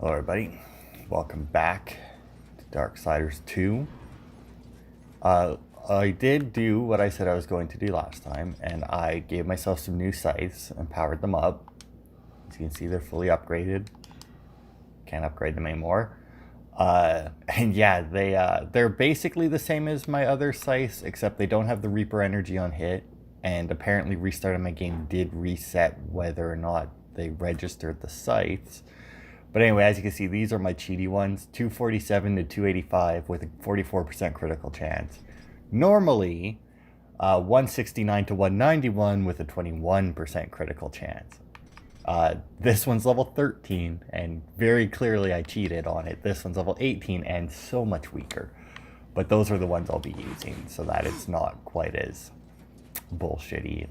Hello everybody, welcome back to Darksiders 2. I did do what I said I was going to do last time, and I gave myself some new scythes and powered them up. As you can see, they're fully upgraded. Can't upgrade them anymore. And yeah, they're basically the same as my other scythes, except they don't have the Reaper energy on hit, and apparently restarting my game did reset whether or not they registered the scythes. But anyway, as you can see, these are my cheaty ones, 247 to 285 with a 44% critical chance. Normally, 169 to 191 with a 21% critical chance. This one's level 13, and very clearly I cheated on it. This one's level 18 and so much weaker. But those are the ones I'll be using, so that it's not quite as bullshitty.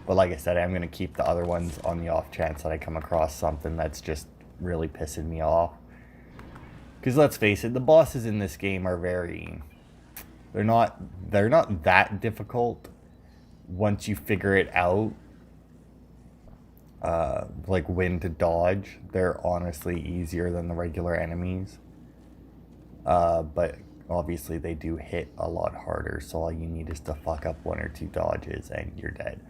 But like I said, I'm going to keep the other ones on the off chance that I come across something that's just really pissing me off. Because let's face it, the bosses in this game are they're not that difficult once you figure it out, like when to dodge. They're honestly easier than the regular enemies, but obviously they do hit a lot harder, so all you need is to fuck up one or two dodges and you're dead.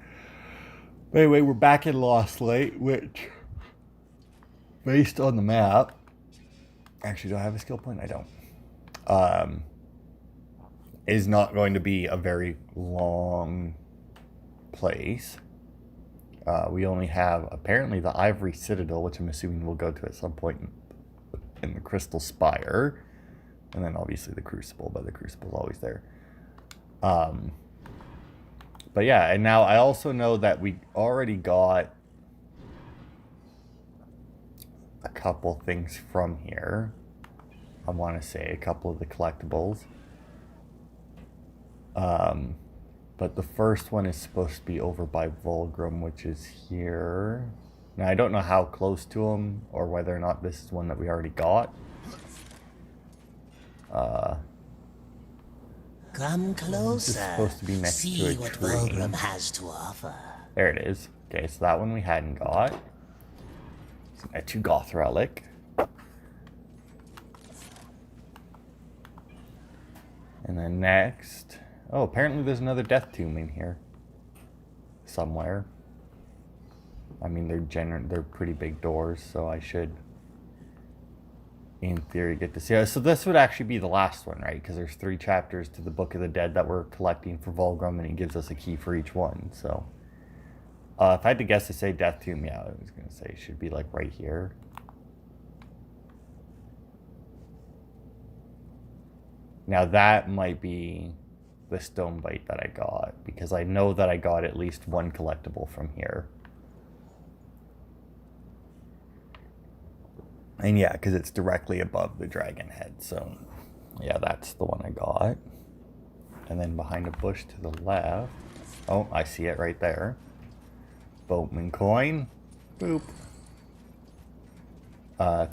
But anyway, we're back in Lostlight, which, based on the map, actually, do I have a skill point? I don't. Is not going to be a very long place. We only have, apparently, the Ivory Citadel, which I'm assuming we'll go to at some point in the Crystal Spire. And then, obviously, the Crucible, but the Crucible's always there. But yeah, and now I also know that we already got a couple things from here. I want to say a couple of the collectibles. But the first one is supposed to be over by Vulgrim, which is here. Now, I don't know how close to him or whether or not this is one that we already got. Come closer. This is supposed to be next See to a what tree. Vulgrim has to offer. There it is. Okay, so that one we hadn't got. A 2 Goth Relic. And then next... Oh, apparently there's another Death Tomb in here. Somewhere. I mean, they're pretty big doors, so I should, in theory, get to see it. So this would actually be the last one, right? Because there's 3 chapters to the Book of the Dead that we're collecting for Vulgrim, and he gives us a key for each one, so... if I had to guess to say Death Tomb, yeah, I was going to say it should be like right here. Now that might be the stone bite that I got, because I know that I got at least one collectible from here. And yeah, because it's directly above the dragon head, so yeah, that's the one I got. And then behind a bush to the left, oh, I see it right there. Boatman coin. Boop.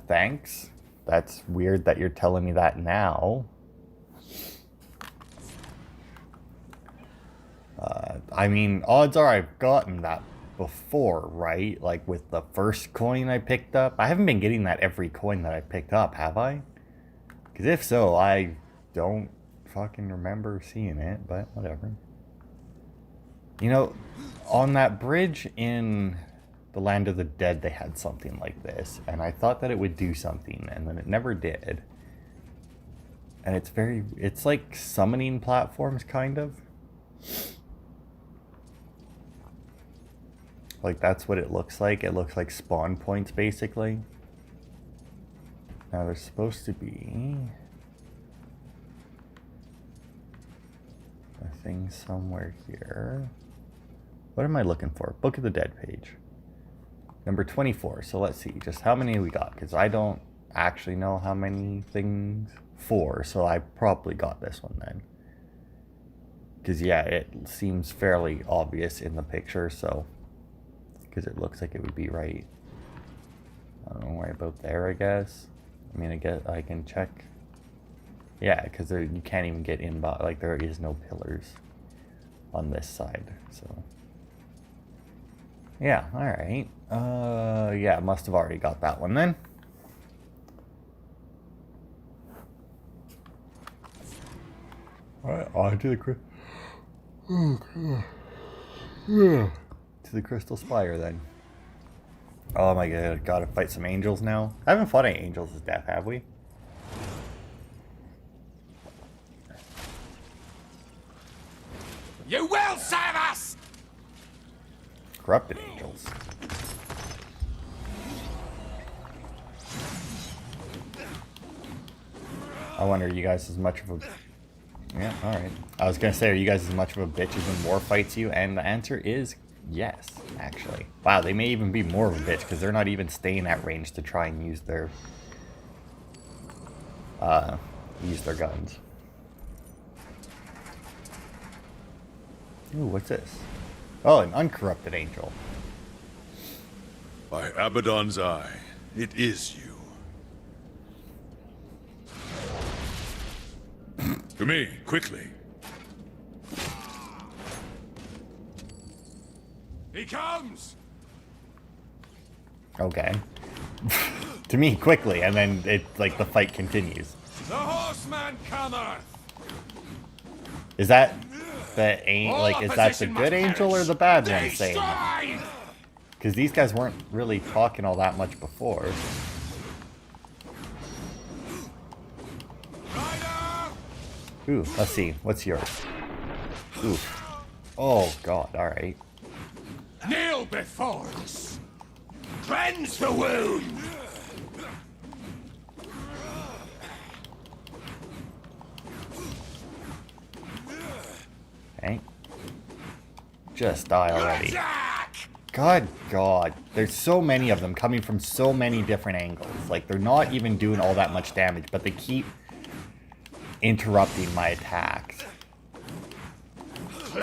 Thanks. That's weird that you're telling me that now. I mean, odds are I've gotten that before, right? Like with the first coin I picked up. I haven't been getting that every coin that I picked up, have I? Because if so, I don't fucking remember seeing it, but whatever. You know, on that bridge in the Land of the Dead, they had something like this, and I thought that it would do something, and then it never did. And it's like summoning platforms, kind of. Like, that's what it looks like. It looks like spawn points, basically. Now, there's supposed to be a thing somewhere here. What am I looking for? Book of the Dead page. Number 24. So let's see just how many we got, because I don't actually know how many things. 4. So I probably got this one then. Because yeah, it seems fairly obvious in the picture, so. Because it looks like it would be right. I don't know, right about there, I guess. I mean, I guess I can check. Yeah, because you can't even get in, like there is no pillars on this side, so. Yeah, alright. Yeah, must have already got that one then. Alright, on to the Crystal Spire then. Oh my god, gotta fight some angels now. I haven't fought any angels as death, have we? You will serve us! Corrupted angels. I wonder, are you guys as much of a... Yeah, alright. I was gonna say, are you guys as much of a bitch as when war fights you? And the answer is yes, actually. Wow, they may even be more of a bitch, because they're not even staying at range to try and use their... guns. Ooh, what's this? Oh, an uncorrupted angel. By Abaddon's eye, it is you. To me, quickly. He comes! Okay. To me, quickly, and then the fight continues. The horseman cometh! Is that is that the good angel or the bad one saying Destroy! that? Because these guys weren't really talking all that much before. Rider! Ooh, let's see. What's yours? Ooh. Oh, God. All right. Kneel before us! Cleanse the wound! Okay. Just die already. Attack! God. There's so many of them coming from so many different angles. Like, they're not even doing all that much damage, but they keep interrupting my attacks.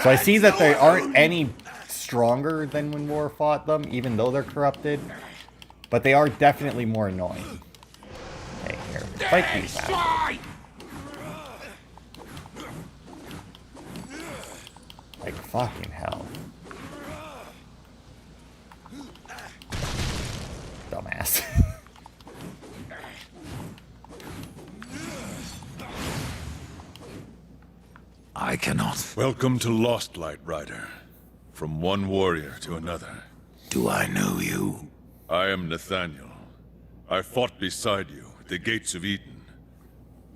So I see that they aren't any stronger than when War fought them, even though they're corrupted. But they are definitely more annoying. Okay, here. Fight these assholes. Destroy! Like, fucking hell. Dumbass. I cannot. Welcome to Lostlight, Rider. From one warrior to another. Do I know you? I am Nathaniel. I fought beside you at the gates of Eden.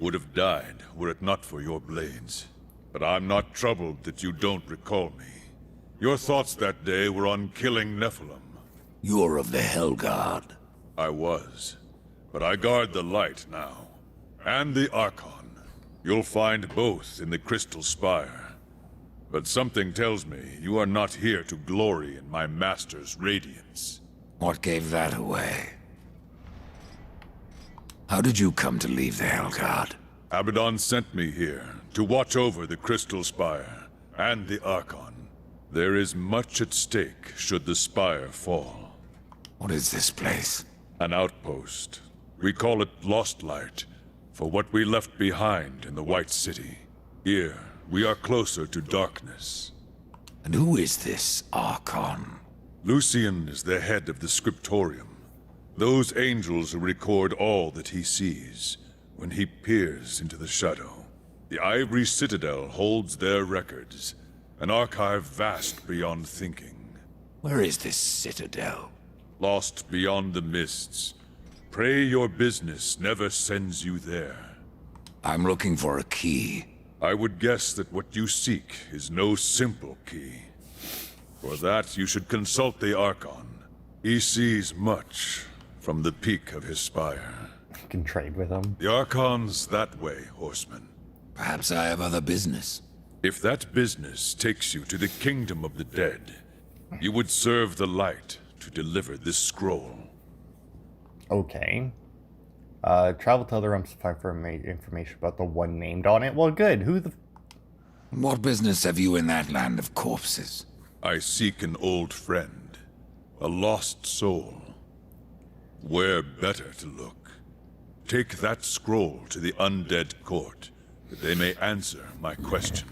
Would have died were it not for your blades. But I'm not troubled that you don't recall me. Your thoughts that day were on killing Nephilim. You're of the Hellguard. I was. But I guard the light now. And the Archon. You'll find both in the Crystal Spire. But something tells me you are not here to glory in my master's radiance. What gave that away? How did you come to leave the Hellguard? Abaddon sent me here to watch over the Crystal Spire and the Archon. There is much at stake should the Spire fall. What is this place? An outpost. We call it Lostlight, for what we left behind in the White City. Here, we are closer to darkness. And who is this Archon? Lucian is the head of the Scriptorium. Those angels who record all that he sees when he peers into the shadow. The Ivory Citadel holds their records, an archive vast beyond thinking. Where is this citadel? Lost beyond the mists. Pray your business never sends you there. I'm looking for a key. I would guess that what you seek is no simple key. For that, you should consult the Archon. He sees much from the peak of his spire. You can trade with them. The Archon's that way, horseman. Perhaps I have other business. If that business takes you to the kingdom of the dead, you would serve the light to deliver this scroll. Okay. Travel to other realms to find for information about the one named on it. Well, good. Who the... What business have you in that land of corpses? I seek an old friend, a lost soul. Where better to look? Take that scroll to the undead court, that they may answer my question.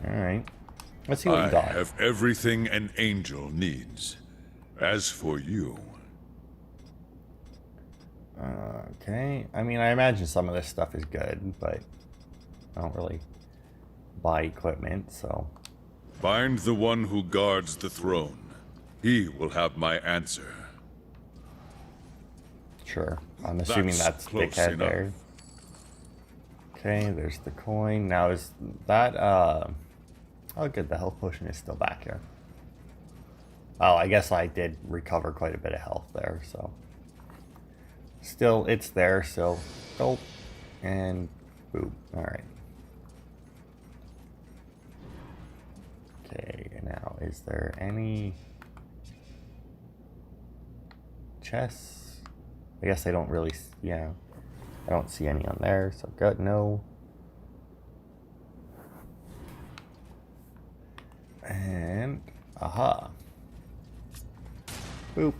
Alright. Let's see what I we got. have everything an angel needs. As for you... Okay. I mean, I imagine some of this stuff is good, but I don't really buy equipment, so... Find the one who guards the throne. He will have my answer. Sure. I'm assuming that's close dickhead enough. there. Okay, there's the coin. Now is that, oh good, the health potion is still back here. Oh, I guess I did recover quite a bit of health there, so... Still, it's there, so... Gulp. And... boop. Alright. Okay, now, is there any... chests? I guess I don't really... yeah. I don't see any on there, so good, no. And... aha. Boop.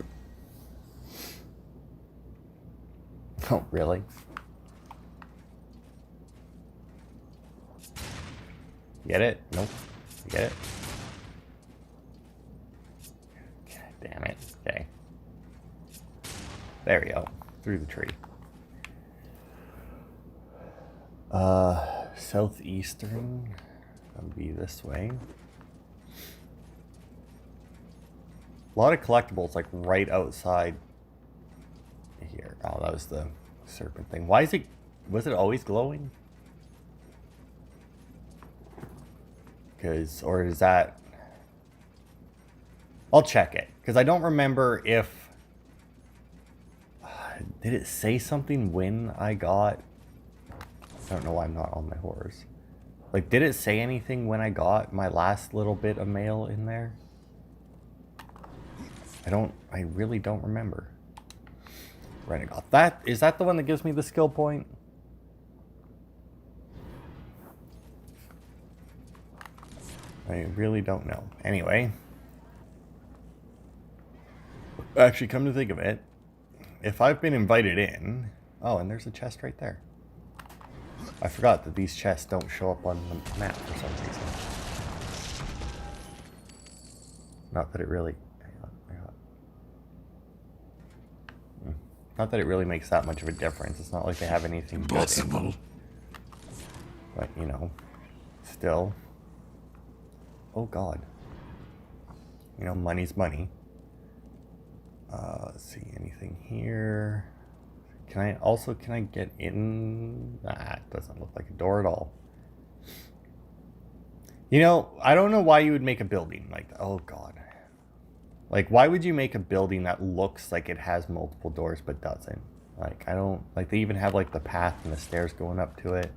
Oh, really? Get it? Nope. Get it? God damn it. Okay. There we go. Through the tree. Southeastern. That'll be this way. A lot of collectibles, like, right outside here. Oh, that was the serpent thing. Why is it... was it always glowing? Because... or is that... I'll check it. Because I don't remember if... did it say something when I got... I don't know why I'm not on my horse. Like, did it say anything when I got my last little bit of mail in there? I really don't remember. Renegade. Is that the one that gives me the skill point? I really don't know. Anyway. Actually, come to think of it, if I've been invited in... oh, and there's a chest right there. I forgot that these chests don't show up on the map for some reason. Not that it really... not that it really makes that much of a difference. It's not like they have anything good in Impossible. them. But, you know, still. Oh, God. You know, money's money. Let's see, anything here? Can I get in? Nah, it doesn't look like a door at all. You know, I don't know why you would make a building like that. Oh, God. Like, why would you make a building that looks like it has multiple doors but doesn't? Like, I don't... like, they even have, like, the path and the stairs going up to it.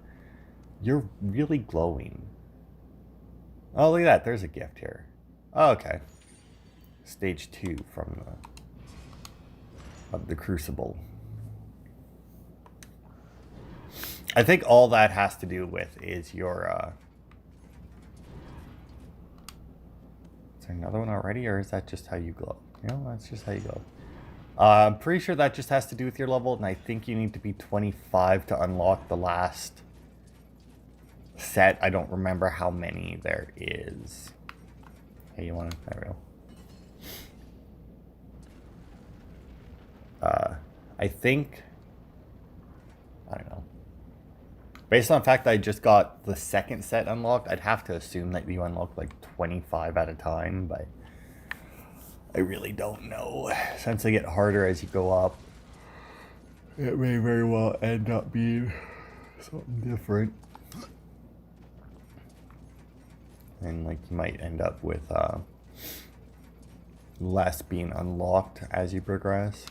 You're really glowing. Oh, look at that. There's a gift here. Oh, okay. Stage 2 from the Crucible. I think all that has to do with is your... is there another one already, or is that just how you glow? You know, that's just how you glow. I'm pretty sure that just has to do with your level, and I think you need to be 25 to unlock the last set. I don't remember how many there is. Hey, you want to... there we go. I think... I don't know. Based on the fact that I just got the second set unlocked, I'd have to assume that you unlock like 25 at a time, but I really don't know. Since they get harder as you go up, it may very well end up being something different. And like you might end up with less being unlocked as you progress.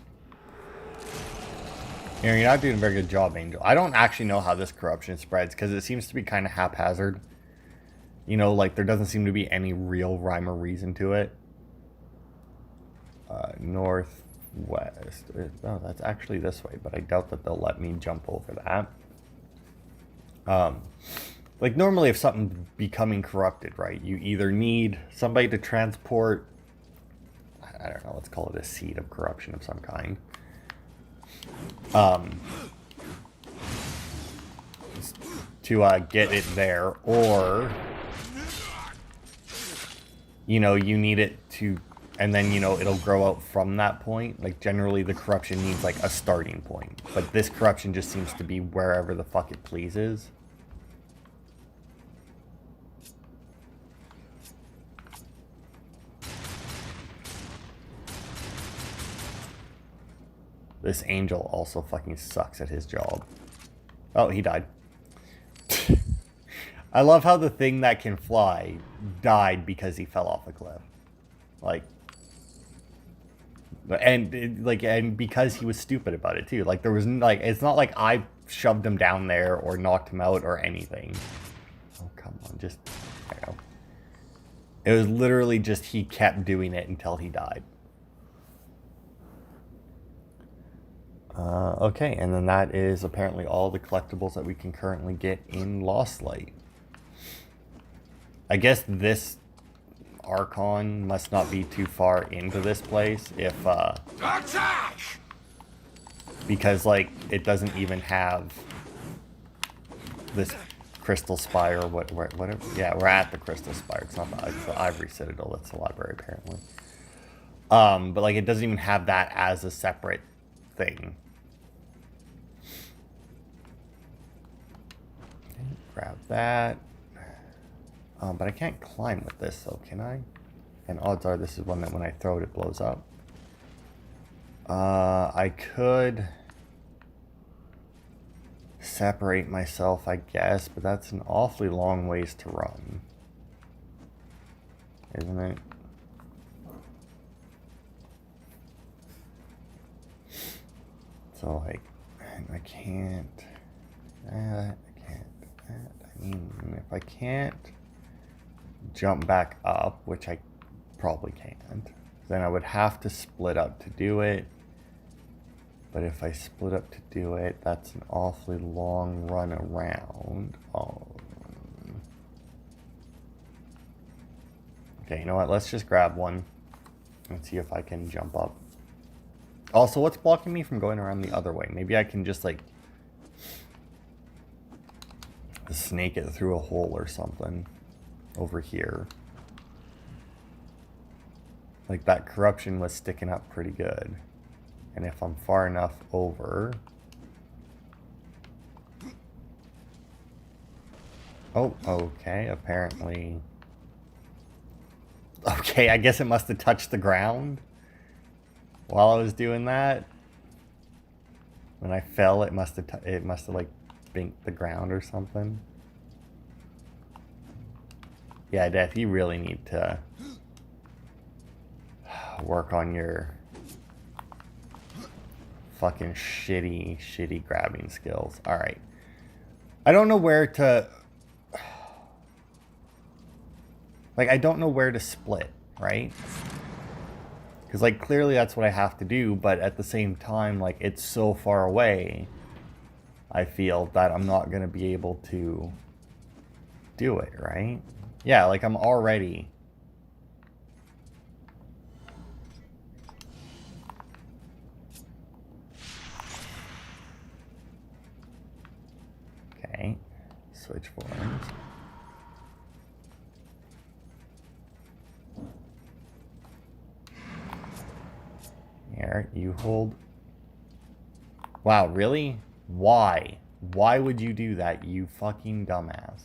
You know, you're not doing a very good job, Angel. I don't actually know how this corruption spreads, because it seems to be kind of haphazard. You know, like, there doesn't seem to be any real rhyme or reason to it. Northwest. Oh, that's actually this way, but I doubt that they'll let me jump over that. Like, normally if something's becoming corrupted, right, you either need somebody to transport... I don't know, let's call it a seed of corruption of some kind. To get it there, or you know, you need it to, and then you know it'll grow out from that point. Like generally the corruption needs like a starting point, but this corruption just seems to be wherever the fuck it pleases. This angel also fucking sucks at his job. Oh, he died. I love how the thing that can fly died because he fell off a cliff. Like, and because he was stupid about it too. Like, there was like, it's not like I shoved him down there or knocked him out or anything. Oh, come on, just, I know. It was literally just he kept doing it until he died. Okay, and then that is apparently all the collectibles that we can currently get in Lostlight. I guess this Archon must not be too far into this place if, Attack! because, like, it doesn't even have this Crystal Spire or whatever. Yeah, we're at the Crystal Spire. It's not it's the Ivory Citadel. That's the library, apparently. But, like, it doesn't even have that as a separate thing. Okay, grab that. But I can't climb with this, so can I? And odds are this is one that when I throw it, it blows up. I could separate myself, I guess, but that's an awfully long ways to run. Isn't it? So, like, I can't. I mean, if I can't jump back up, which I probably can't, then I would have to split up to do it. But if I split up to do it, that's an awfully long run around. Oh. Okay, you know what? Let's just grab one and see if I can jump up. Also, what's blocking me from going around the other way? Maybe I can just, like, snake it through a hole or something over here. Like, that corruption was sticking up pretty good. And if I'm far enough over... Oh, okay, apparently... Okay, I guess it must have touched the ground while I was doing that. When I fell, it must have like binked the ground or something. Yeah, Death, you really need to work on your fucking shitty grabbing skills. All right, I don't know where to. Like, I don't know where to split, right? Because, like, clearly that's what I have to do, but at the same time, like, it's so far away, I feel that I'm not going to be able to do it, right? Yeah, like, I'm already... Okay, switch forms. Here, you hold. Wow, really? Why? Why would you do that, you fucking dumbass?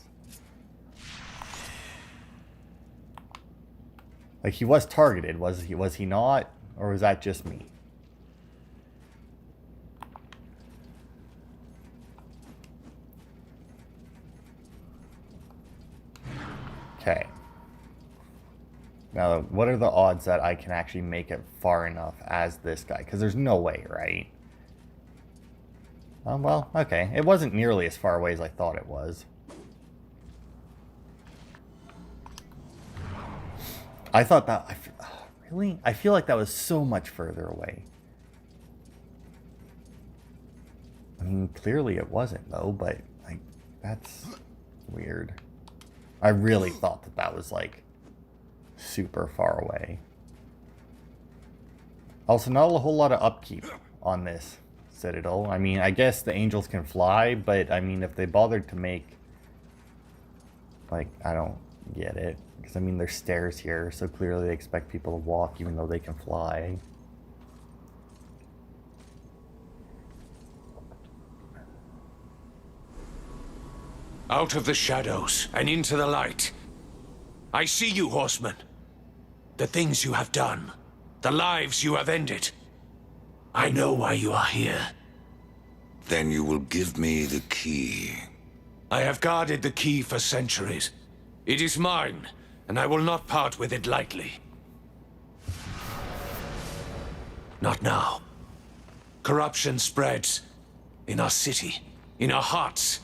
Like, he was targeted, was he not? Or was that just me? Okay. Now, what are the odds that I can actually make it far enough as this guy? Because there's no way, right? Oh, well, okay. It wasn't nearly as far away as I thought it was. I thought that... really? I feel like that was so much further away. I mean, clearly it wasn't, though, but, like, that's weird. I really thought that that was, like, super far away. Also, not a whole lot of upkeep on this citadel. I mean, I guess the angels can fly, but, I mean, if they bothered to make... Like, I don't get it. Because, I mean, there's stairs here, so clearly they expect people to walk even though they can fly. Out of the shadows and into the light. I see you, horsemen. The things you have done. The lives you have ended. I know why you are here. Then you will give me the key. I have guarded the key for centuries. It is mine, and I will not part with it lightly. Not now. Corruption spreads. In our city, in our hearts.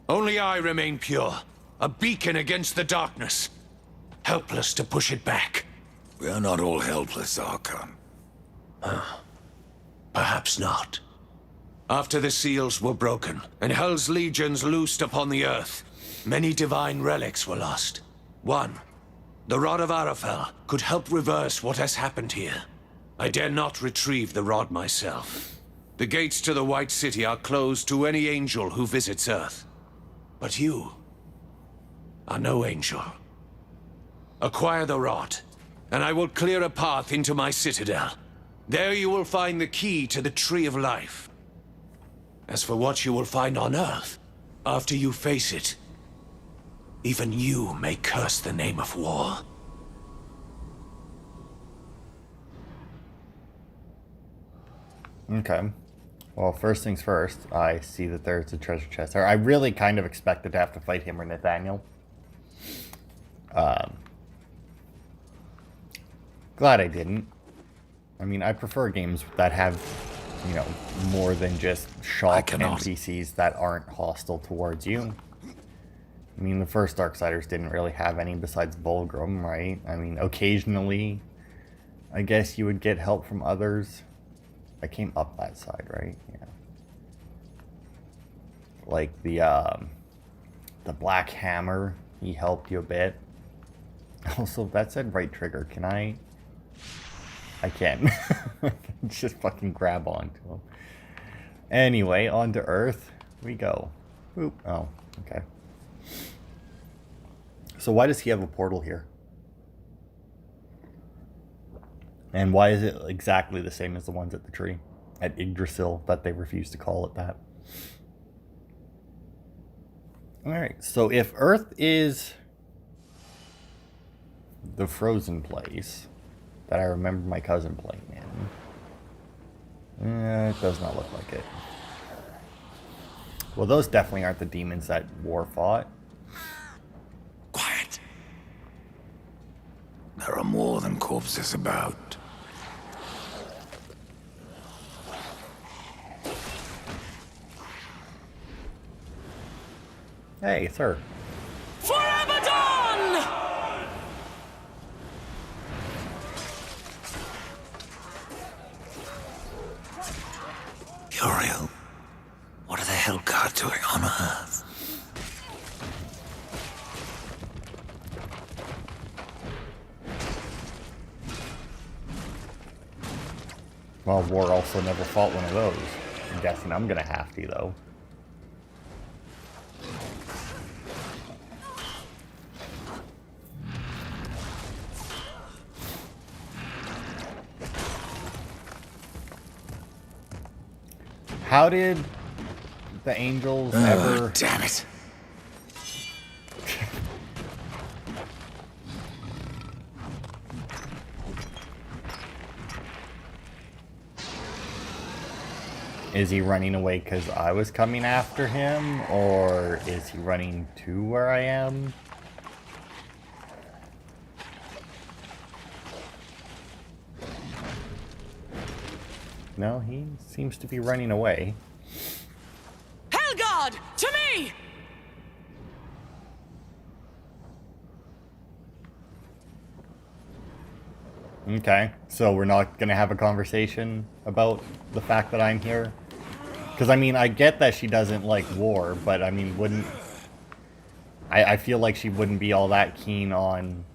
Only I remain pure. A beacon against the darkness. Helpless to push it back. We are not all helpless, Archon. Perhaps not. After the seals were broken, and Hell's legions loosed upon the earth, many divine relics were lost. One, the Rod of Arafel, could help reverse what has happened here. I dare not retrieve the rod myself. The gates to the White City are closed to any angel who visits Earth. But you are no angel. Acquire the rod, and I will clear a path into my citadel. There you will find the key to the Tree of Life. As for what you will find on Earth, after you face it, even you may curse the name of war. Okay. Well, first things first, I see that there's a treasure chest there. I really kind of expected to have to fight him or Nathaniel. Glad I didn't. I mean, I prefer games that have, you know, more than just shop NPCs that aren't hostile towards you. I mean, the first Darksiders didn't really have any besides Bulgrim, right? I mean, occasionally, I guess you would get help from others. I came up that side, right? Yeah. Like the Black Hammer, he helped you a bit. Also, that said right trigger. Can I can. I can just fucking grab onto him. Anyway, onto Earth we go. Oop. Oh, okay. So why does he have a portal here? And why is it exactly the same as the ones at the tree? At Yggdrasil, that they refuse to call it that. Alright, so if Earth is the frozen place that I remember my cousin playing in, it does not look like it. Well, those definitely aren't the demons that War fought. Quiet. There are more than corpses about. Hey, sir. Forever done! Uriel, what are the Hellguard doing on Earth? Well, War also never fought one of those. I'm guessing I'm gonna have to, though. How did the angels ever... Damn it. Is he running away because I was coming after him? Or is he running to where I am? No, he seems to be running away. Hellguard, to me! Okay, so we're not going to have a conversation about the fact that I'm here? Because, I mean, I get that she doesn't like war, but, I mean, wouldn't... I feel like she wouldn't be all that keen on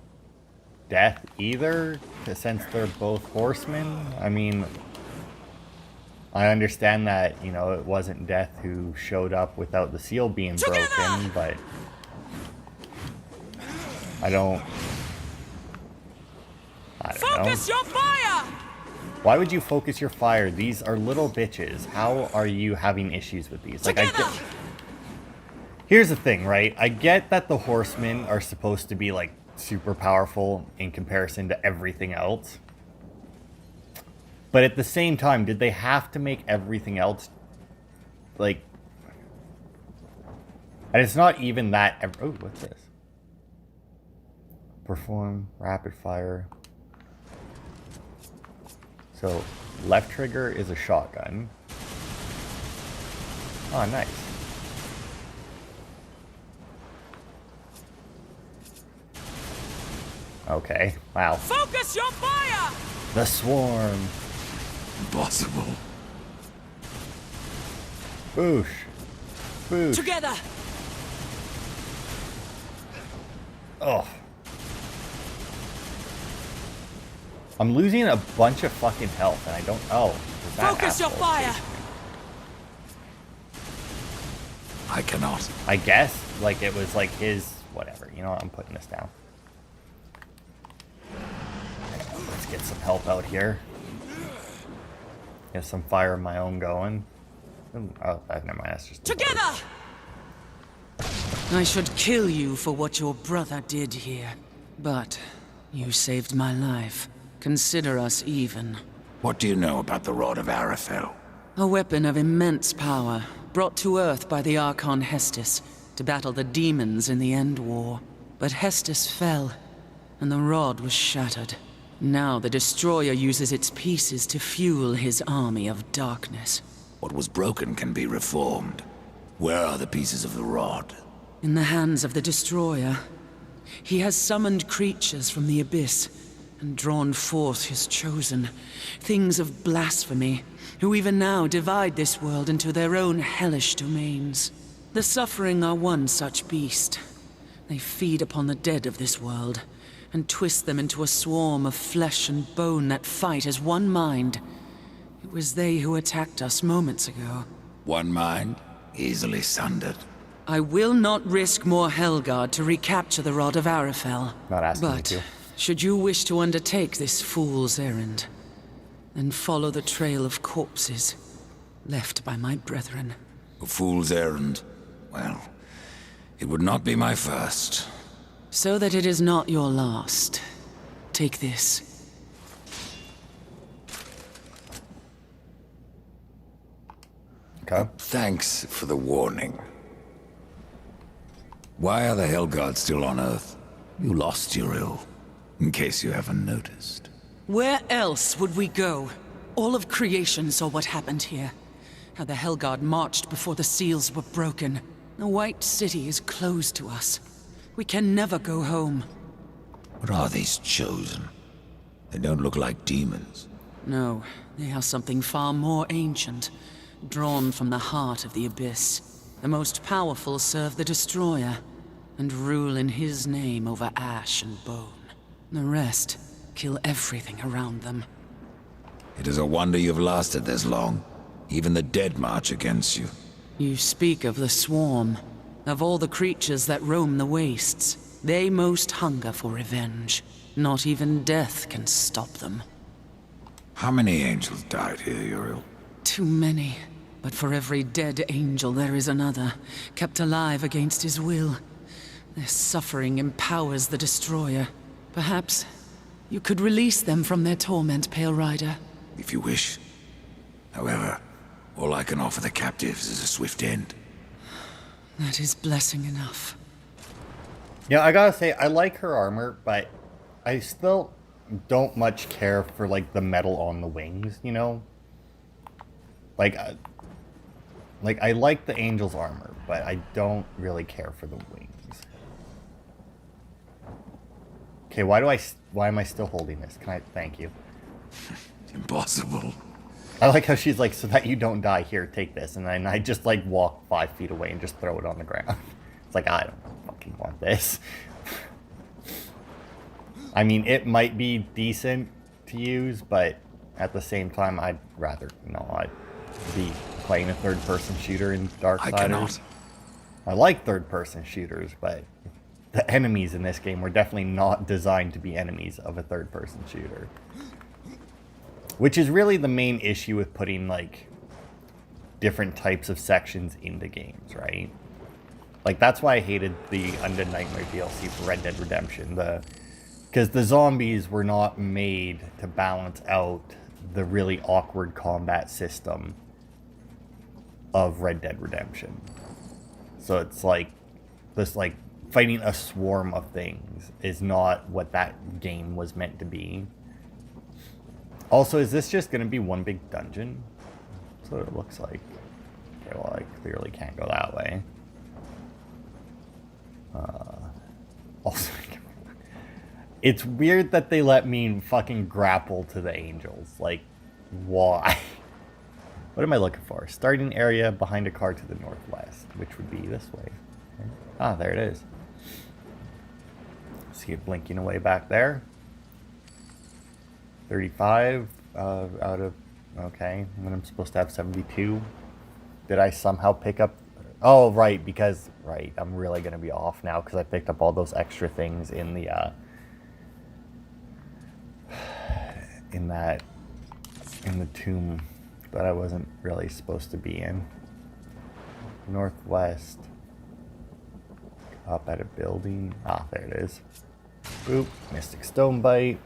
death either, since they're both horsemen. I mean, I understand that, you know, it wasn't Death who showed up without the seal being broken, but I don't Focus your fire! Why would you focus your fire? These are little bitches. How are you having issues with these? Like, here's the thing, right? I get that the horsemen are supposed to be, like, super powerful in comparison to everything else. But at the same time, did they have to make everything else, like... And it's not even that... Oh, what's this? Perform rapid fire. So, left trigger is a shotgun. Oh, nice. Okay, wow. Focus your fire! The swarm. Impossible. Boosh. Boosh. Together! Oh. I'm losing a bunch of fucking health and I don't... Oh. is that Focus your asshole fire! chasing me? I cannot. I guess, like, it was like his... Whatever. You know what? I'm putting this down. Let's get some help out here. Get some fire of my own going. Oh, never mind. That's just... Together! I should kill you for what your brother did here. But you saved my life. Consider us even. What do you know about the Rod of Arafel? A weapon of immense power, brought to Earth by the Archon Hestus to battle the demons in the End War. But Hestus fell, and the rod was shattered. Now the Destroyer uses its pieces to fuel his army of darkness. What was broken can be reformed. Where are the pieces of the rod? In the hands of the Destroyer. He has summoned creatures from the Abyss and drawn forth his chosen, things of blasphemy, who even now divide this world into their own hellish domains. The Suffering are one such beast. They feed upon the dead of this world and twist them into a swarm of flesh and bone that fight as one mind. It was they who attacked us moments ago. One mind, easily sundered. I will not risk more Helgard to recapture the Rod of Arafel. Not asking you But, to. should you wish to undertake this fool's errand, then follow the trail of corpses left by my brethren. A fool's errand. Well, it would not be my first. So that it is not your last, take this. Okay. Thanks for the warning. Why are the Helguards still on Earth? You lost your ill, in case you haven't noticed. Where else would we go? All of creation saw what happened here. How the Helgard marched before the seals were broken. The White City is closed to us. We can never go home. What are these chosen? They don't look like demons. No, they are something far more ancient, drawn from the heart of the Abyss. The most powerful serve the Destroyer, and rule in his name over ash and bone. The rest kill everything around them. It is a wonder you've lasted this long. Even the dead march against you. You speak of the Swarm. Of all the creatures that roam the wastes, they most hunger for revenge. Not even death can stop them. How many angels died here, Uriel? Too many. But for every dead angel there is another, kept alive against his will. Their suffering empowers the Destroyer. Perhaps you could release them from their torment, Pale Rider. If you wish. However, all I can offer the captives is a swift end. That is blessing enough. Yeah, I gotta say, I like her armor, but I still don't much care for, like, the metal on the wings, you know? Like, I like the Angel's armor, but I don't really care for the wings. Okay, why am I still holding this? Can I, thank you. Impossible. I like how she's like, so that you don't die, here, take this. And then I just, like, walk 5 feet away and just throw it on the ground. It's like, I don't fucking want this. I mean, it might be decent to use, but at the same time, I'd rather not be playing a third-person shooter in Darksiders. I cannot. I like third-person shooters, but the enemies in this game were definitely not designed to be enemies of a third-person shooter. Which is really the main issue with putting, like, different types of sections into games, right? Like, that's why I hated the Undead Nightmare DLC for Red Dead Redemption. Because the zombies were not made to balance out the really awkward combat system of Red Dead Redemption. So it's like this, like fighting a swarm of things is not what that game was meant to be. Also, is this just going to be one big dungeon? That's what it looks like. Okay, well, I clearly can't go that way. Also, it's weird that they let me fucking grapple to the angels. Like, why? What am I looking for? Starting area behind a car to the northwest, which would be this way. Okay. Ah, there it is. See it blinking away back there. 35 out of... Okay, and then I'm supposed to have 72. Did I somehow pick up... Oh, right, because... Right, I'm really going to be off now because I picked up all those extra things in the... in the tomb that I wasn't really supposed to be in. Northwest. Up at a building. Ah, there it is. Boop. Mystic Stone Bite.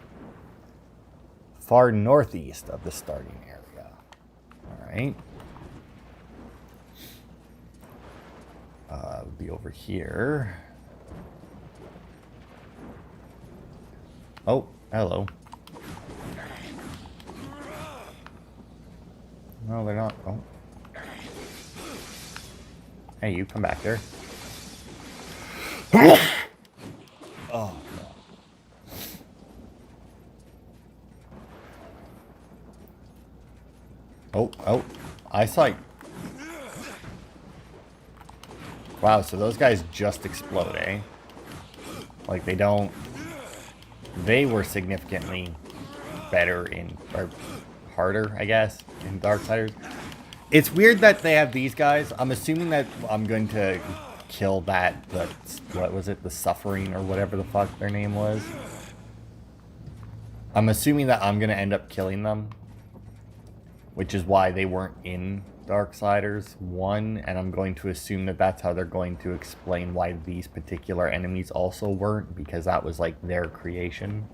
Far northeast of the starting area. Alright. Be over here. Oh, hello. No, they're not. Oh. Hey, you come back here. Oh, no. Oh, eyesight. Wow, so those guys just explode, eh? Like, they don't... They were significantly better in... Or harder, I guess, in Darksiders. It's weird that they have these guys. I'm assuming that I'm going to kill that... what was it? The Suffering, or whatever the fuck their name was. I'm assuming that I'm going to end up killing them. Which is why they weren't in Darksiders 1, and I'm going to assume that that's how they're going to explain why these particular enemies also weren't, because that was like their creation.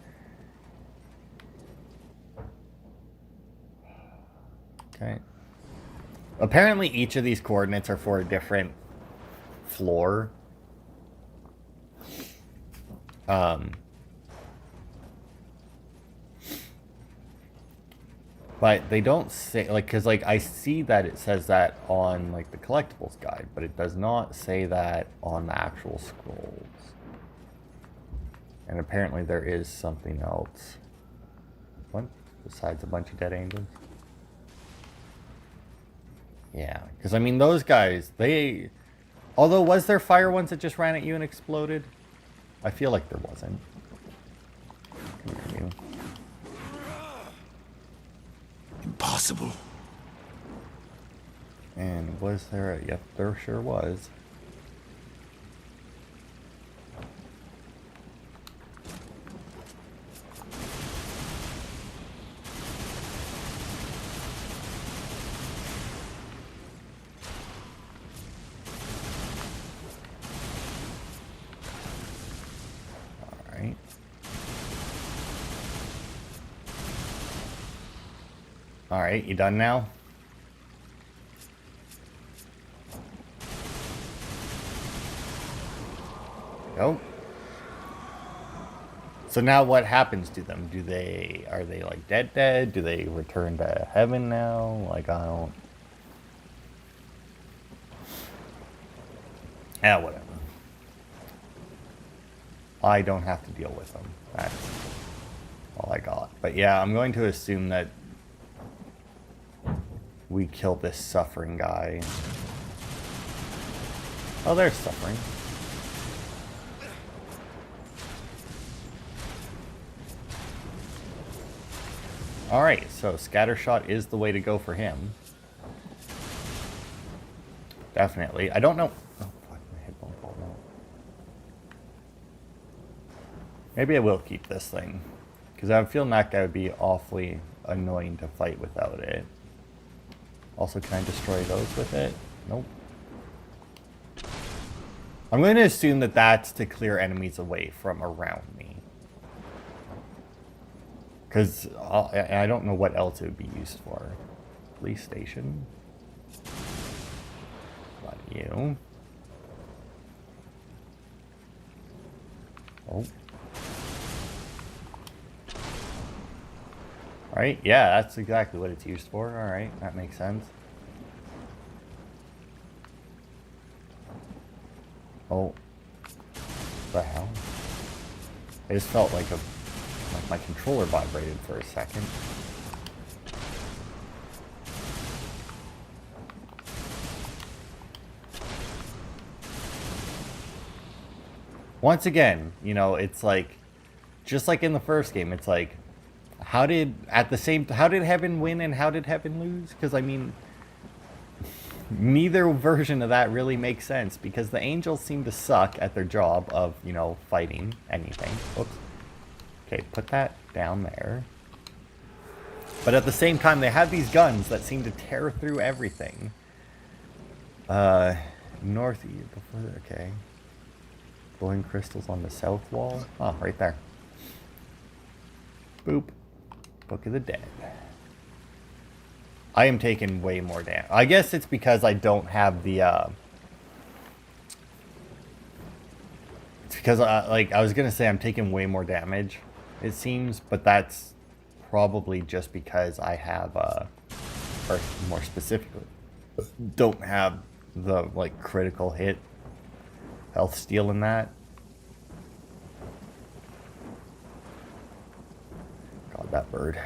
Okay. Apparently each of these coordinates are for a different floor. But they don't say, like, because, like, I see that it says that on, like, the collectibles guide, but it does not say that on the actual scrolls. And apparently there is something else. What? Besides a bunch of dead angels? Yeah, because, I mean, those guys, they... Although, was there fire ones that just ran at you and exploded? I feel like there wasn't. Come here, you. Impossible. And was there a... Yep, there sure was. Alright. Alright, you done now? Go. So now what happens to them? Are they like dead? Do they return to heaven now? Like, I don't... Yeah, whatever. I don't have to deal with them. That's all I got. But yeah, I'm going to assume that we kill this Suffering guy. Oh, there's Suffering. Alright, so Scattershot is the way to go for him. Definitely. I don't know... Oh, fuck, my head won't fall out. Maybe I will keep this thing. Because I'm feeling that guy would be awfully annoying to fight without it. Also, can I destroy those with it? Nope. I'm going to assume that that's to clear enemies away from around me. Because I don't know what else it would be used for. Police station. What about you? Oh. Right? Yeah, that's exactly what it's used for. Alright, that makes sense. Oh. What the hell? I just felt like my controller vibrated for a second. Once again, you know, it's like, just like in the first game, it's like, how did heaven win and how did heaven lose? Because, I mean, neither version of that really makes sense, because the angels seem to suck at their job of, you know, fighting anything. Whoops. Okay, put that down there. But at the same time, they have these guns that seem to tear through everything. Northeast, okay. Glowing crystals on the south wall. Oh, right there. Boop. Book of the Dead. I am taking way more damage. I guess it's because I don't have the, it's because, like, I was gonna say I'm taking way more damage, it seems, but that's probably just because I have, or more specifically, don't have the, like, critical hit health steal in that. God, that bird.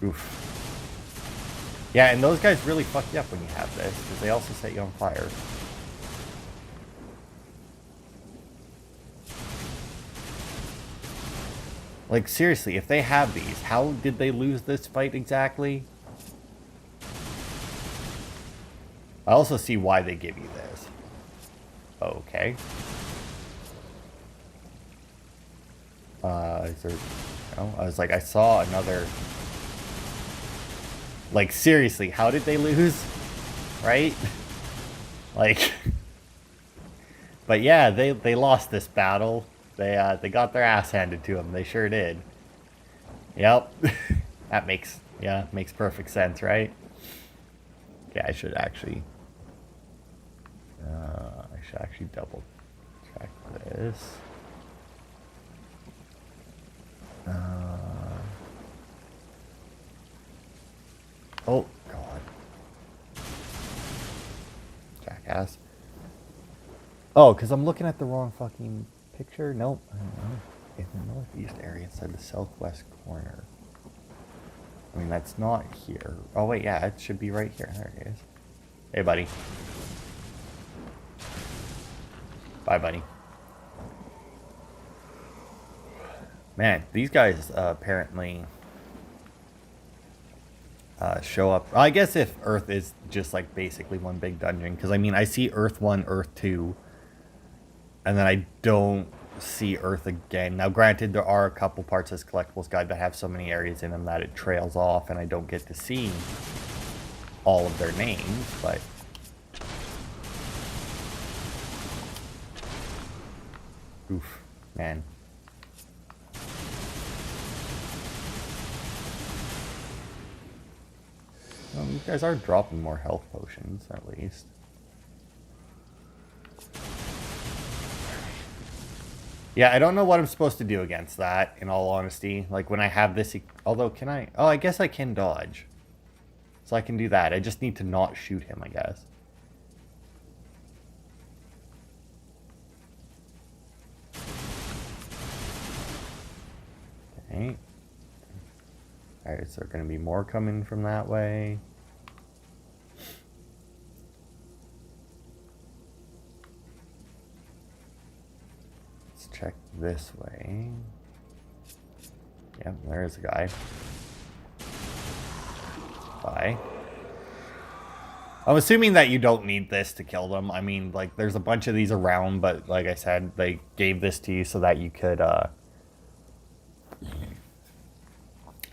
Oof. Yeah, and those guys really fuck you up when you have this, because they also set you on fire. Like, seriously, if they have these, how did they lose this fight exactly? I also see why they give you this. Okay. Is there... Oh, I was like, I saw another... Like, seriously, how did they lose? Right? Like... But yeah, they lost this battle. They got their ass handed to them. They sure did. Yep. That makes perfect sense, right? Yeah, I should actually double check this. Oh, God. Jackass. Oh, because I'm looking at the wrong fucking picture? Nope. I don't know. In the northeast area inside the southwest corner. I mean, that's not here. Oh, wait, yeah, it should be right here. There it is. Hey, buddy. Bye, buddy. Man, these guys apparently show up. I guess if Earth is just like basically one big dungeon, because I mean, I see Earth 1, Earth 2, and then I don't see Earth again. Now, granted, there are a couple parts of this collectibles guide that have so many areas in them that it trails off, and I don't get to see all of their names, but... Oof, man. Well, you guys are dropping more health potions, at least. Yeah, I don't know what I'm supposed to do against that, in all honesty. Like, when I have this... Although, can I... Oh, I guess I can dodge. So I can do that. I just need to not shoot him, I guess. Okay. Alright, is there going to be more coming from that way? Let's check this way. Yep, there is a guy. Bye. I'm assuming that you don't need this to kill them. I mean, like, there's a bunch of these around, but like I said, they gave this to you so that you could,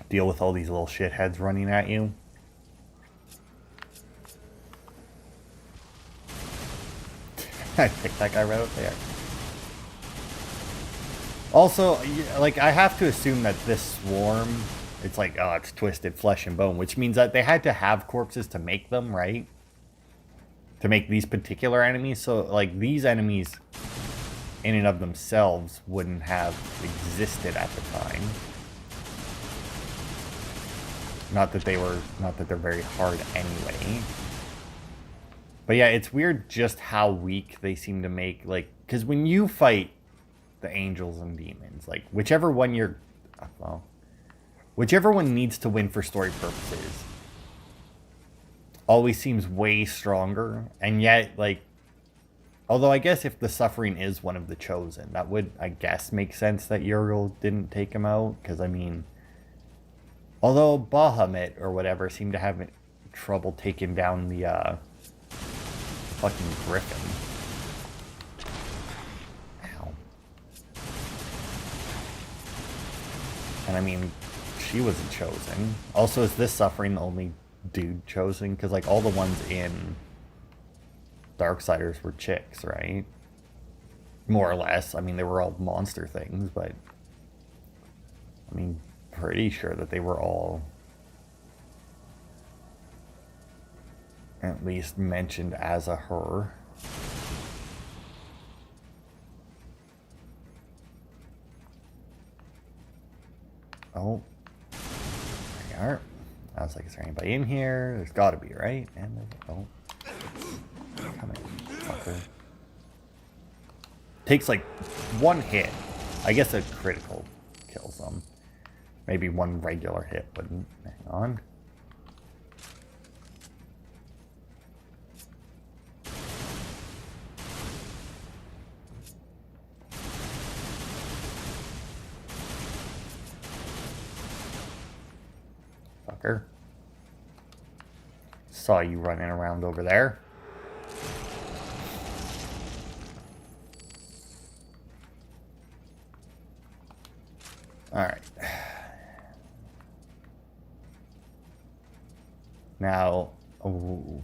deal with all these little shitheads running at you. I picked that guy right up there. Also, like, I have to assume that this swarm, it's like, oh, it's twisted flesh and bone, which means that they had to have corpses to make them, right? To make these particular enemies. So, like, these enemies in and of themselves wouldn't have existed at the time. Not that they're very hard anyway. But yeah, it's weird just how weak they seem to make, like, because when you fight the angels and demons, like, whichever one needs to win for story purposes always seems way stronger. And yet, like, although I guess if the suffering is one of the chosen, that would, I guess, make sense that Uriel didn't take him out. Because, I mean, although Bahamut or whatever seemed to have trouble taking down the fucking griffin. Ow. And I mean, she wasn't chosen. Also, is this suffering the only dude chosen? Because, like, all the ones in Darksiders were chicks, right? More or less. I mean, they were all monster things, but I mean, pretty sure that they were all at least mentioned as a her. Oh, there you are. I was like, is there anybody in here? There's gotta be, right? And oh. Come in, fucker. Takes like one hit. I guess a critical kills them. Maybe one regular hit wouldn't. Hang on. Fucker. Saw you running around over there. Alright. Now,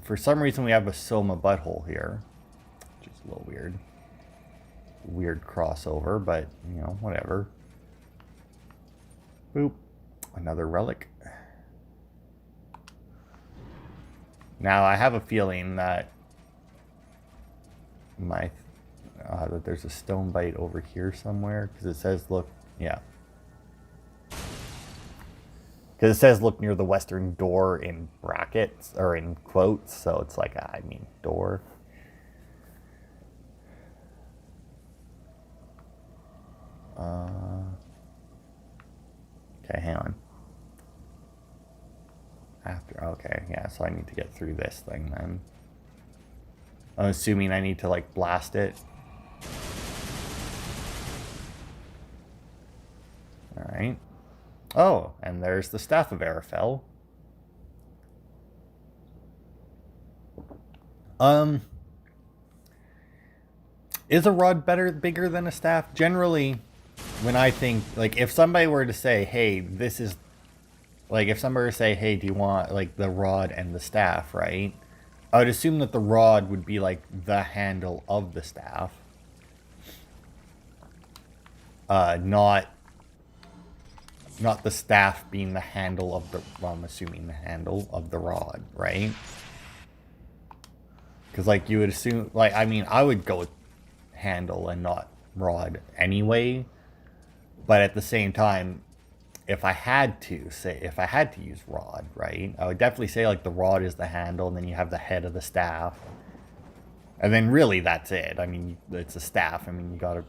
for some reason we have a Soma butthole here. Which is a little weird. Weird crossover, but, you know, whatever. Boop. Another relic. Now, I have a feeling that that there's a stone bite over here somewhere, because it says look, yeah. Because it says look near the western door in brackets, or in quotes, so it's like, I mean, door. Okay, hang on. Okay, yeah, so I need to get through this thing then. I'm assuming I need to, like, blast it. Alright. Oh, and there's the Staff of Arafel. Is a rod bigger than a staff? Generally, when I think, like, if somebody were to say, hey, this is, like, if somebody were to say, hey, do you want, like, the rod and the staff, right? I would assume that the rod would be, like, the handle of the staff. Not the staff being the handle of the, well, I'm assuming the handle of the rod, right? Because, like, you would assume, like, I mean, I would go with handle and not rod anyway. But at the same time, if I had to use rod, right? I would definitely say, like, the rod is the handle, and then you have the head of the staff. And then really that's it. I mean, it's a staff. I mean, you gotta...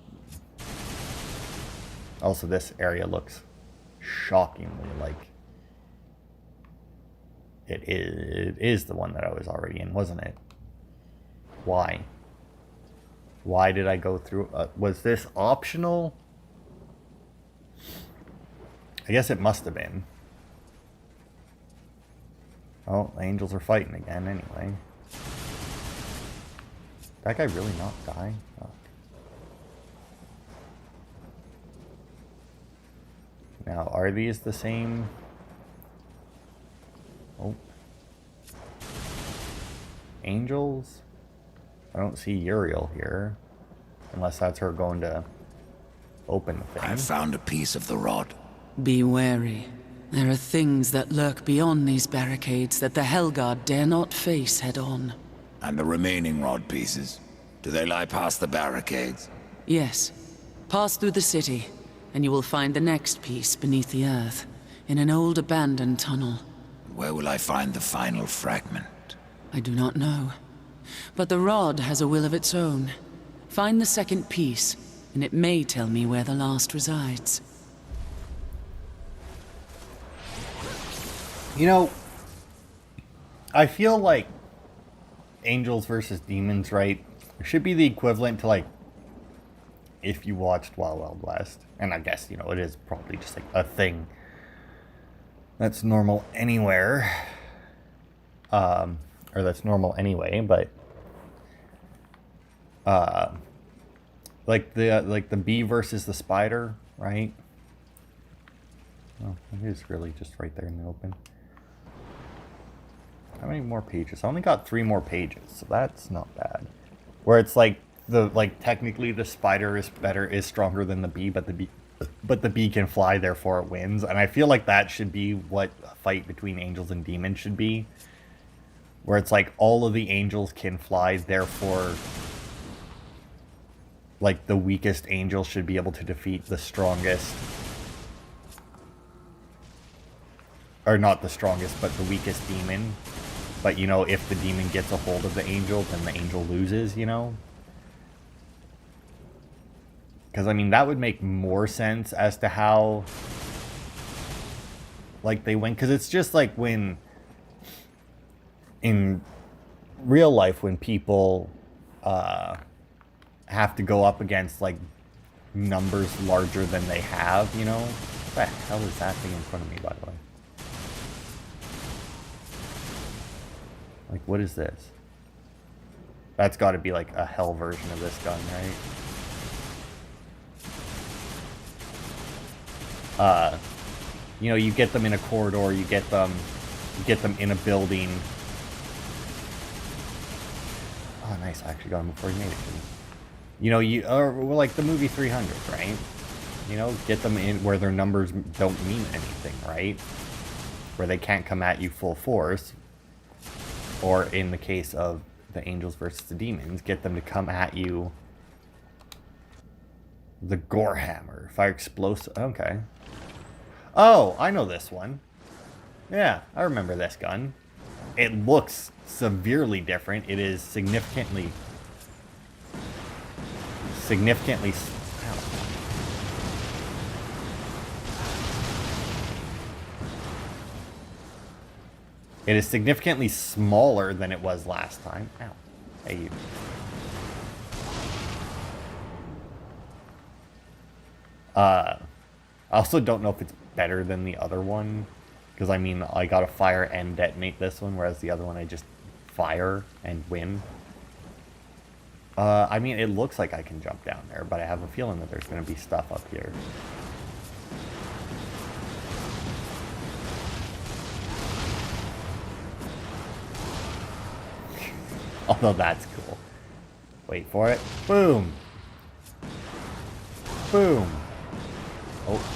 Also, this area looks shockingly like it is the one that I was already in, wasn't it? Why? Why did I go through? Was this optional? I guess it must have been. Oh, the angels are fighting again anyway. That guy really not die? Fuck. Now, are these the same? Oh. Angels? I don't see Uriel here. Unless that's her going to open the thing. I found a piece of the rod. Be wary. There are things that lurk beyond these barricades that the Helguard dare not face head-on. And the remaining rod pieces? Do they lie past the barricades? Yes. Pass through the city, and you will find the next piece beneath the earth, in an old abandoned tunnel. Where will I find the final fragment? I do not know. But the rod has a will of its own. Find the second piece, and it may tell me where the last resides. You know, I feel like angels versus demons, right? Should be the equivalent to, like, if you watched Wild Wild West. And I guess, you know, it is probably just like a thing that's normal anywhere. Or that's normal anyway, but like the bee versus the spider, right? Oh, it is really just right there in the open. How many more pages? I only got 3 more pages, so that's not bad. Where it's like technically the spider is stronger than the bee, but the bee can fly, therefore it wins. And I feel like that should be what a fight between angels and demons should be. Where it's like all of the angels can fly, therefore like the weakest angel should be able to defeat the strongest. Or not the strongest, but the weakest demon. But, you know, if the demon gets a hold of the angel, then the angel loses, you know? Because, I mean, that would make more sense as to how, like, they win. Because it's just like when, in real life, when people have to go up against, like, numbers larger than they have, you know? What the hell is that thing in front of me, by the way? Like, what is this? That's got to be like a hell version of this gun, right? You know, you get them in a corridor, you get them in a building. Oh, nice! I actually got him before he made it. You know, or like the movie 300, right? You know, get them in where their numbers don't mean anything, right? Where they can't come at you full force. Or in the case of the angels versus the demons, get them to come at you. The Gore Hammer. Fire explosive. Okay. Oh, I know this one. Yeah, I remember this gun. It looks severely different. It is significantly... Ow. It is significantly smaller than it was last time. Ow. Hey, you. I also don't know if it's better than the other one. Because, I mean, I gotta fire and detonate this one, whereas the other one I just fire and win. I mean, it looks like I can jump down there, but I have a feeling that there's gonna be stuff up here. Although that's cool. Wait for it. Boom. Boom. Oh.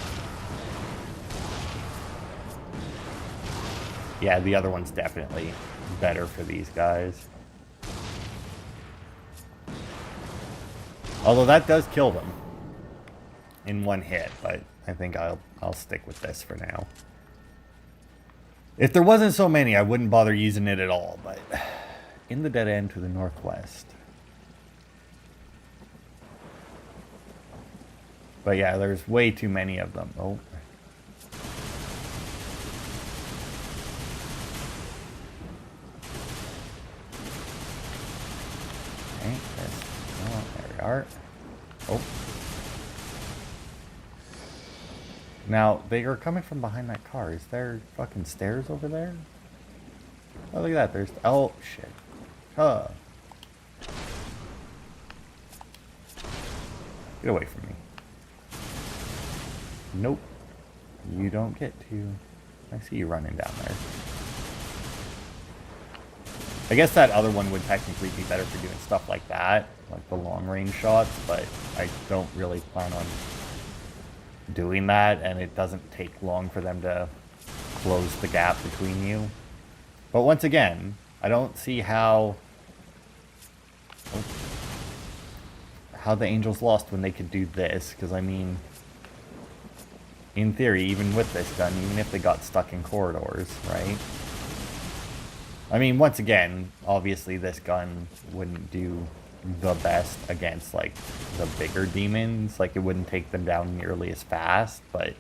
Yeah, the other one's definitely better for these guys. Although that does kill them in one hit, but I think I'll stick with this for now. If there wasn't so many, I wouldn't bother using it at all, but in the dead end to the northwest. But yeah, there's way too many of them. Oh. Okay, oh, there we are. Oh. Now, they are coming from behind that car. Is there fucking stairs over there? Oh, look at that. There's... Oh, shit. Huh. Get away from me. Nope. You don't get to. I see you running down there. I guess that other one would technically be better for doing stuff like that, like the long range shots, but I don't really plan on doing that, and it doesn't take long for them to close the gap between you. But once again, I don't see how the angels lost when they could do this, because I mean, in theory, even with this gun, even if they got stuck in corridors, right? I mean, once again, obviously this gun wouldn't do the best against, like, the bigger demons. Like, it wouldn't take them down nearly as fast, but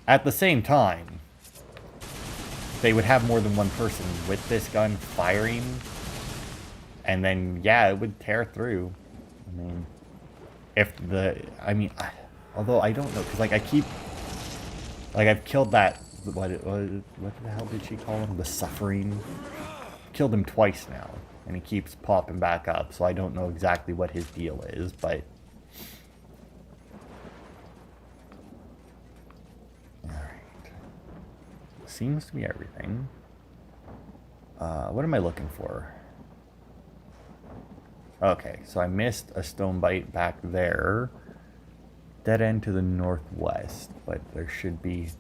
at the same time, they would have more than one person with this gun firing, and then, yeah, it would tear through. I mean, although I don't know, because, like, I've killed that, what the hell did she call him? The Suffering? Killed him twice now, and he keeps popping back up, so I don't know exactly what his deal is, but... Alright. Seems to be everything. What am I looking for? Okay, so I missed a stone bite back there. Dead end to the northwest, but there should be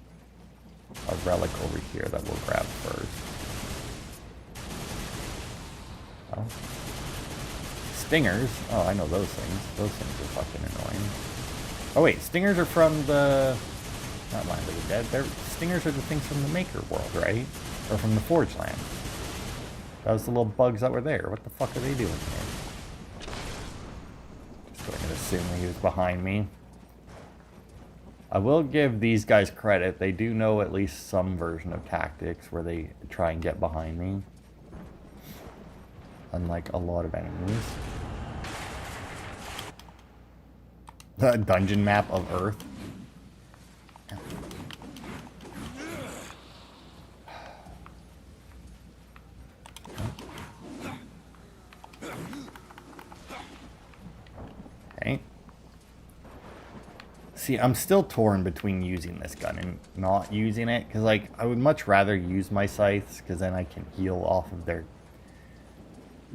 a relic over here that we'll grab first. Oh. Stingers? Oh, I know those things. Those things are fucking annoying. Oh wait, stingers are from the... Not Land of the Dead. Stingers are the things from the Maker world, right? Or from the Forge Land. That was the little bugs that were there. What the fuck are they doing here? Just going to assume he was behind me. I will give these guys credit. They do know at least some version of tactics where they try and get behind me. Unlike a lot of enemies. The dungeon map of Earth. Okay. See, I'm still torn between using this gun and not using it, because, like, I would much rather use my scythes, because then I can heal off of their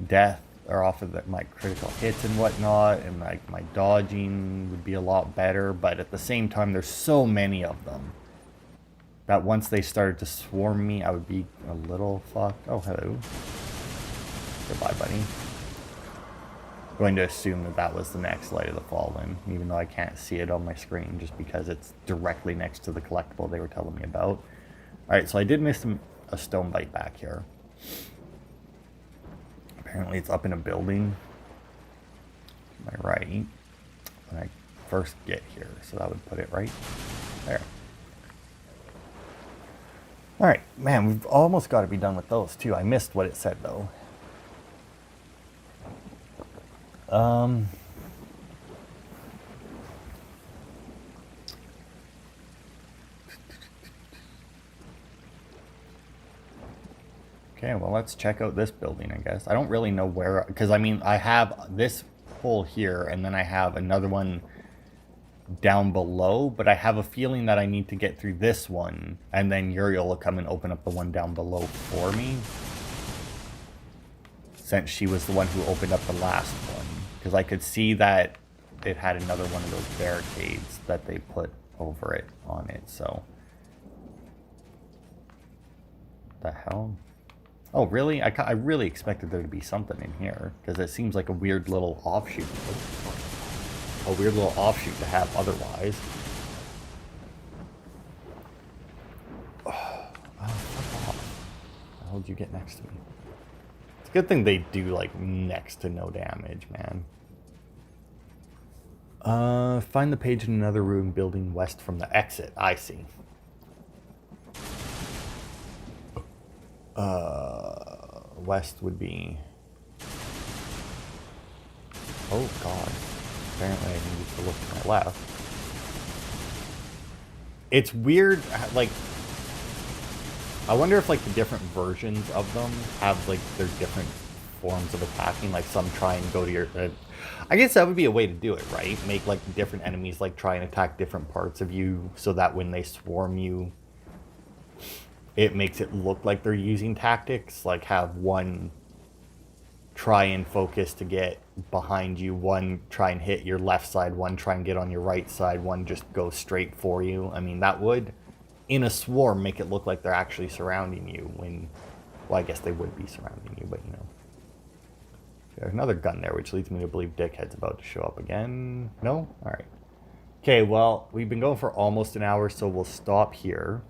death, or off of my critical hits and whatnot, and, like, my dodging would be a lot better, but at the same time, there's so many of them that once they started to swarm me, I would be a little fucked. Oh, hello. Goodbye, buddy. Going to assume that that was the next Light of the Fallen, even though I can't see it on my screen just because it's directly next to the collectible they were telling me about. Alright, so I did miss a stone bite back here. Apparently it's up in a building. To my right. When I first get here, so that would put it right there. Alright, man, we've almost got to be done with those too. I missed what it said though. Okay, well, let's check out this building, I guess. I don't really know where, because I mean, I have this hole here, and then I have another one down below, but I have a feeling that I need to get through this one, and then Uriel will come and open up the one down below for me, since she was the one who opened up the last one. Because I could see that it had another one of those barricades that they put over it on it, so. The hell? Oh, really? I really expected there to be something in here, because it seems like a weird little offshoot. A weird little offshoot to have otherwise. Oh, fuck off. How did you get next to me? It's a good thing they do, like, next to no damage, man. Find the page in another room building west from the exit. I see. West would be... Oh, God. Apparently I need to look to my left. It's weird, like... I wonder if, like, the different versions of them have, like, their different forms of attacking. Like, some try and go to your... I guess that would be a way to do it, right? Make, like, different enemies, like, try and attack different parts of you so that when they swarm you, it makes it look like they're using tactics. Like, have one try and focus to get behind you. One try and hit your left side, one try and get on your right side, one just go straight for you. I mean, that would, in a swarm, make it look like they're actually surrounding you when, well, I guess they would be surrounding you, but you know. There's another gun there, which leads me to believe Dickhead's about to show up again. No? Alright. Okay, well, we've been going for almost an hour, so we'll stop here.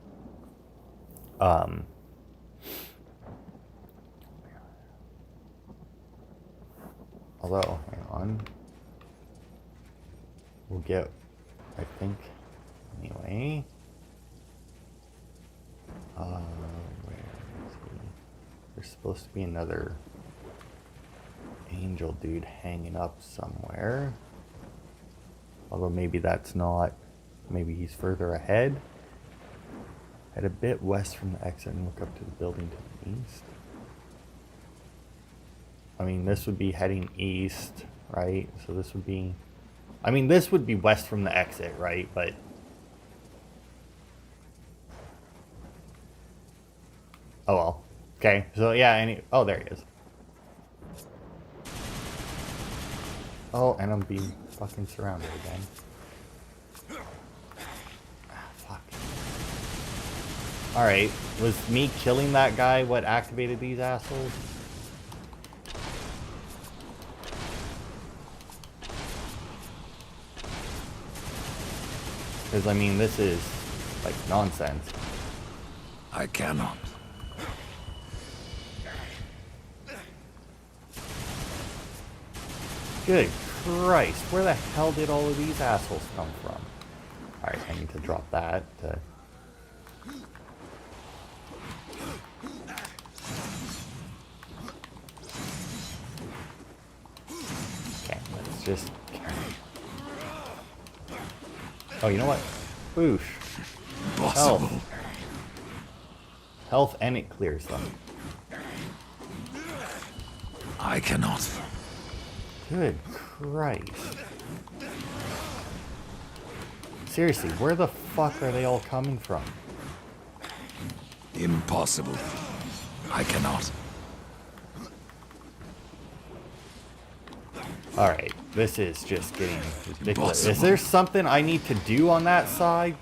Although, hang on. We'll get, I think, anyway. Where is he? There's supposed to be another angel dude hanging up somewhere. Although maybe that's not, maybe he's further ahead. Head a bit west from the exit and look up to the building to the east. I mean, this would be heading east, right? So this would be, I mean, this would be west from the exit, right? But oh well. Okay, so yeah, oh, there he is. Oh, and I'm being fucking surrounded again. Ah, fuck. Alright, was me killing that guy what activated these assholes? Because, I mean, this is, like, nonsense. I cannot. Good Christ, where the hell did all of these assholes come from? Alright, I need to drop that. Okay, let's just... Oh, you know what? Boosh. Impossible. Health, and it clears them. I cannot. Good Christ. Seriously, where the fuck are they all coming from? Impossible. I cannot. Alright, this is just getting ridiculous. Impossible. Is there something I need to do on that side?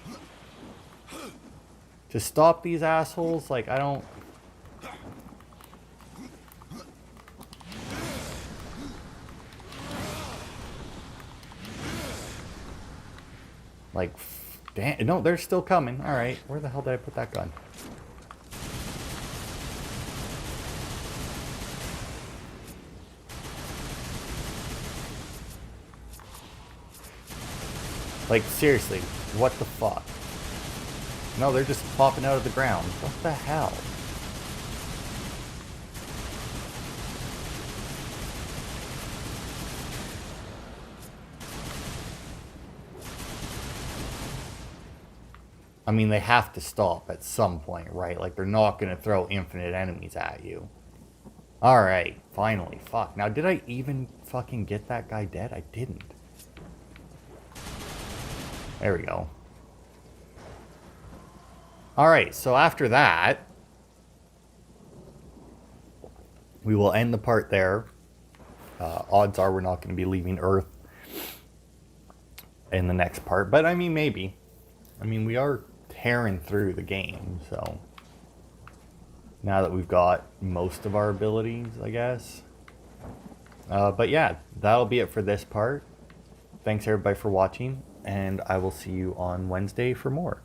To stop these assholes? Like, I don't... Like, damn, no, they're still coming. Alright, where the hell did I put that gun? Like, seriously, what the fuck? No, they're just popping out of the ground. What the hell? I mean, they have to stop at some point, right? Like, they're not going to throw infinite enemies at you. Alright, finally. Fuck. Now, did I even fucking get that guy dead? I didn't. There we go. Alright, so after that, we will end the part there. Odds are we're not going to be leaving Earth in the next part, but I mean, maybe. I mean, we are tearing through the game, so now that we've got most of our abilities, I guess. But yeah, that'll be it for this part. Thanks everybody for watching, and I will see you on Wednesday for more.